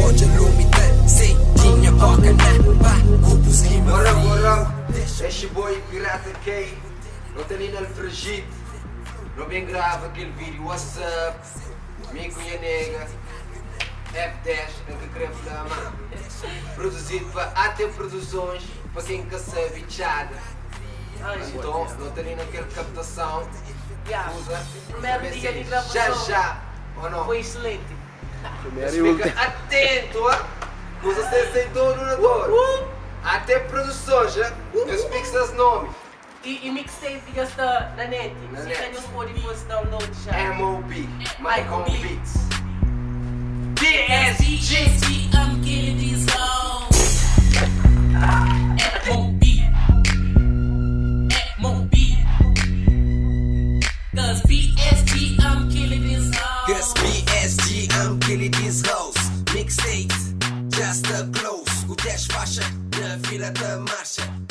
Hoje lumita, sei, tinha boca na pá, cubos rima. Ora, este boy pirata K, não tem nem no frigito, não bem grava aquele vídeo, what's up, amigo e a nega, F10, não que querer falar, produzido para AT Produções, para quem quer ser bichada. Então, não tem nem naquela captação, usa, Primeiro dia de gravação. já, ou não? Foi excelente. Fica atento, coisas sem dono na dor. Até produções, já? Eu fixo os nomes. E mixtape está na net. Na Se net. quer nos pode depois download já. M.O.B. Michael Beats. DSG, DSG. I'm killing these hoes. M.O.B. M.O.B. Cause BSG, I'm killing these hoes. Cause BSG, I'm killing these hoes. Mixtape, just a close. O 10 faixa na fila da marcha.